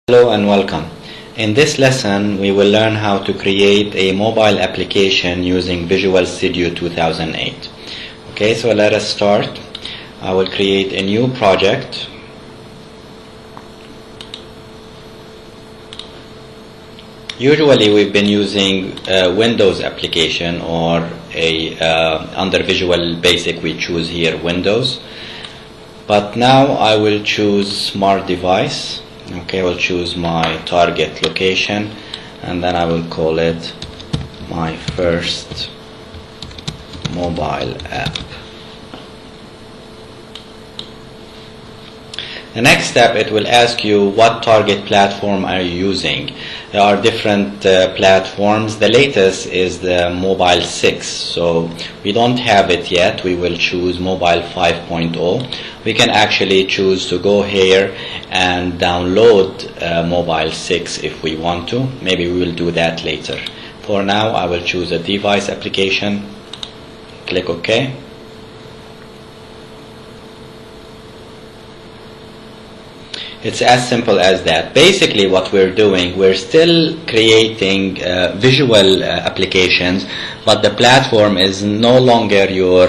Hello and welcome. In this lesson we will learn how to create a mobile application using Visual Studio 2008. Okay, so let us start. I will create a new project. Usually we've been using Windows application or under Visual Basic we choose here Windows. But now I will choose Smart Device. Okay, I will choose my target location and then I will call it my first mobile app. The next step, it will ask you what target platform are you using. There are different platforms. The latest is the Mobile 6, so we don't have it yet. We will choose Mobile 5.0. We can actually choose to go here and download Mobile 6 if we want to. Maybe we will do that later. For now, I will choose a device application. Click OK. It's as simple as that. Basically what we're doing, we're still creating visual applications, but the platform is no longer your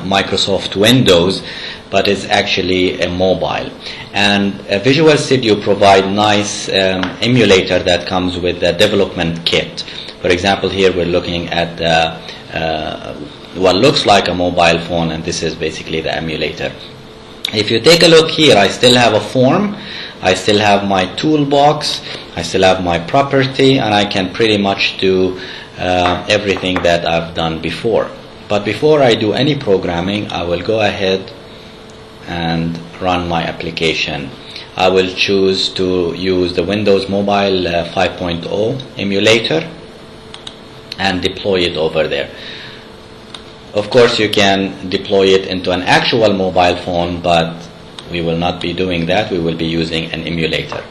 Microsoft Windows, but is actually a mobile. And Visual Studio provide nice emulator that comes with the development kit. For example, here we're looking at what looks like a mobile phone, and this is basically the emulator. If you take a look here, I still have a form, I still have my toolbox, I still have my property, and I can pretty much do everything that I've done before. But before I do any programming, I will go ahead and run my application. I will choose to use the Windows Mobile 5.0 emulator and deploy it over there. Of course, you can deploy it into an actual mobile phone, but we will not be doing that. We will be using an emulator.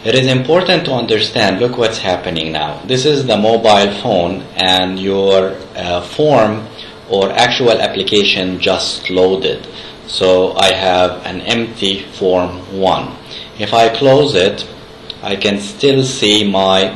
It is important to understand, look what's happening now. This is the mobile phone, and your form or actual application just loaded. So I have an empty form 1. If I close it, I can still see my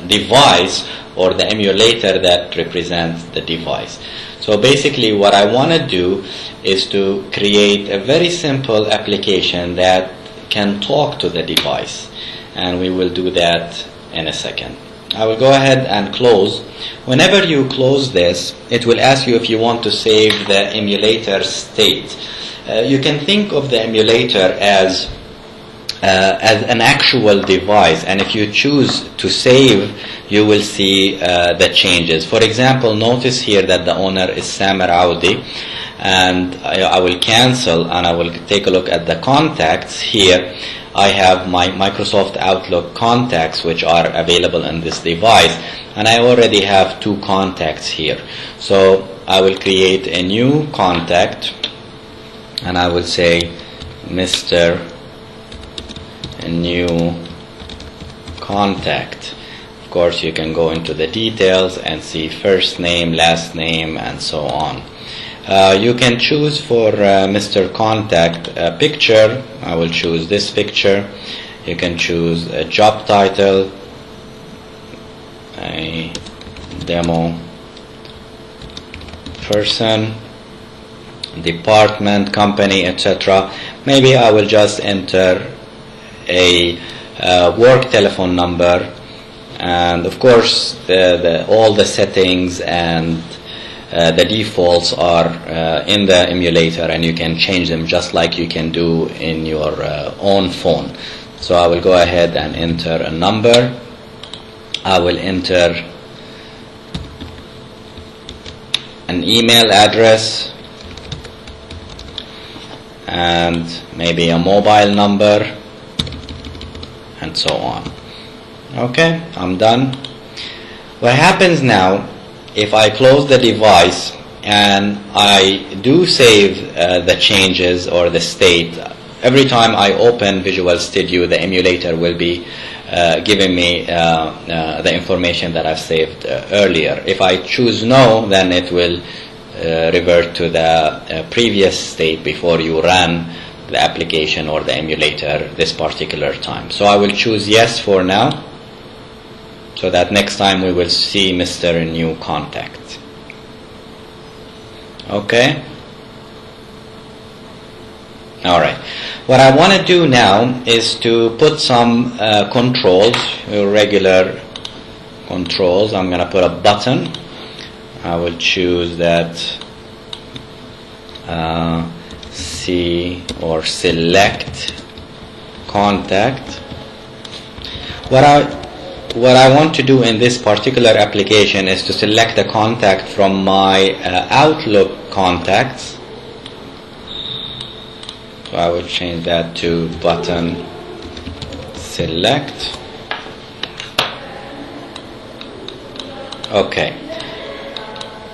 device or the emulator that represents the device. So basically what I want to do is to create a very simple application that can talk to the device, and we will do that in a second. I will go ahead and close. Whenever you close this, it will ask you if you want to save the emulator state. You can think of the emulator as an actual device, and if you choose to save, you will see the changes. For example, notice here that the owner is Samer Audi, and I will cancel and I will take a look at the contacts. Here I have my Microsoft Outlook contacts which are available in this device, and I already have 2 contacts here. So I will create a new contact and I will say Mr. New contact. Of course, you can go into the details and see first name, last name, and so on. You can choose for Mr. Contact a picture. I will choose this picture. You can choose a job title, a demo person, department, company, etc. Maybe I will just enter a work telephone number, and of course all the settings and the defaults are in the emulator, and you can change them just like you can do in your own phone. So I will go ahead and enter a number. I will enter an email address and maybe a mobile number, and so on. Okay, I'm done. What happens now, if I close the device and I do save the changes or the state, every time I open Visual Studio, the emulator will be giving me the information that I've saved earlier. If I choose no, then it will revert to the previous state before you run the application or the emulator this particular time. So I will choose yes for now, so that next time we will see Mr. New Contact. Okay? Alright. What I want to do now is to put some controls, regular controls. I'm going to put a button. I will choose that see or select contact. What I want to do in this particular application is to select the contact from my Outlook contacts. So I will change that to button select. Okay.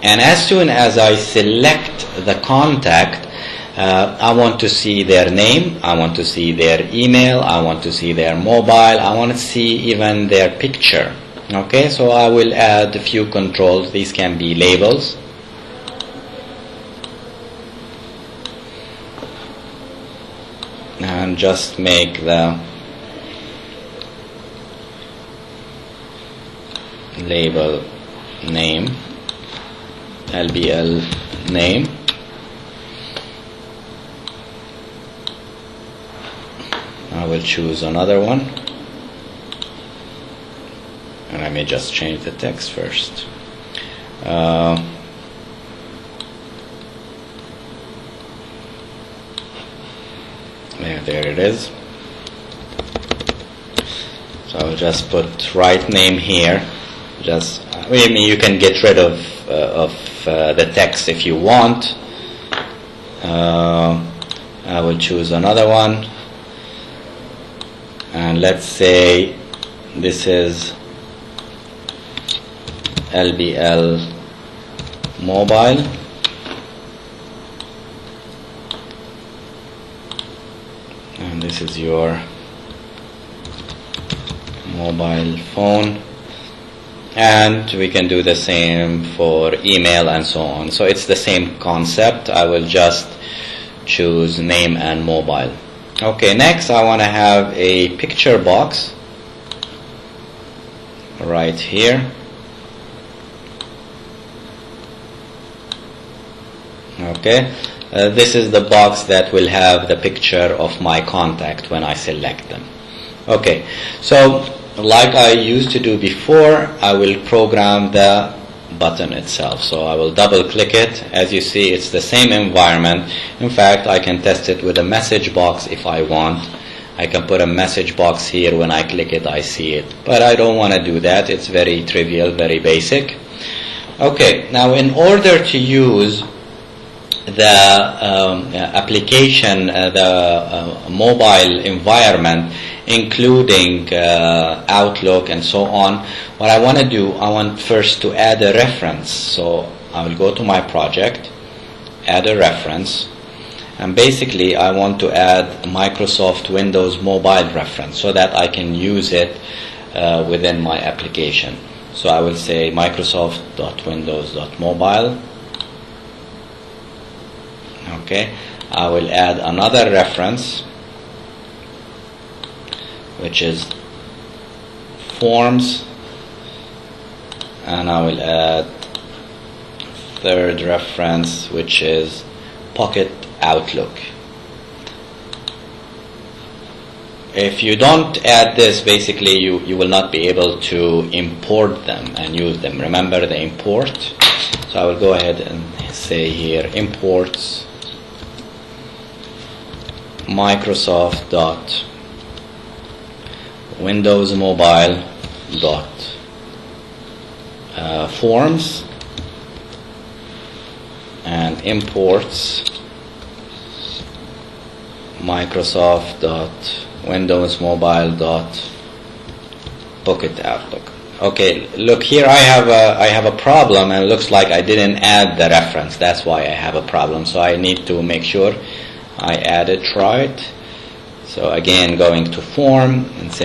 And as soon as I select the contact, I want to see their name, I want to see their email, I want to see their mobile, I want to see even their picture. Okay, so I will add a few controls. These can be labels. And just make the label name, LBL name. I will choose another one, and let me just change the text first. There it is. So I'll just put right name here. I mean, you can get rid of the text if you want. I will choose another one, and let's say this is LBL mobile. And this is your mobile phone, and we can do the same for email and so on. So it's the same concept. I will just choose name and mobile. Okay, next I want to have a picture box right here. Okay. This is the box that will have the picture of my contact when I select them. Okay, so like I used to do before, I will program the button itself. So I will double click it. As you see, it's the same environment. In fact, I can test it with a message box if I want. I can put a message box here. When I click it, I see it. But I don't want to do that. It's very trivial, very basic. Okay, now in order to use the application, the mobile environment, including Outlook and so on, what I want to do, I want first to add a reference. So I will go to my project, add a reference, and basically I want to add Microsoft Windows Mobile reference so that I can use it within my application. So I will say Microsoft.windows.mobile. Okay, I will add another reference, which is forms, and I will add third reference, which is Pocket Outlook. If you don't add this, basically you will not be able to import them and use them. Remember the import. So I will go ahead and say here imports Microsoft dot Windows Mobile dot forms, and imports Microsoft dot Windows Mobile dot Pocket Outlook. Okay, look here, I have a problem, and it looks like I didn't add the reference. That's why I have a problem. So I need to make sure I add it right. So again, going to form and say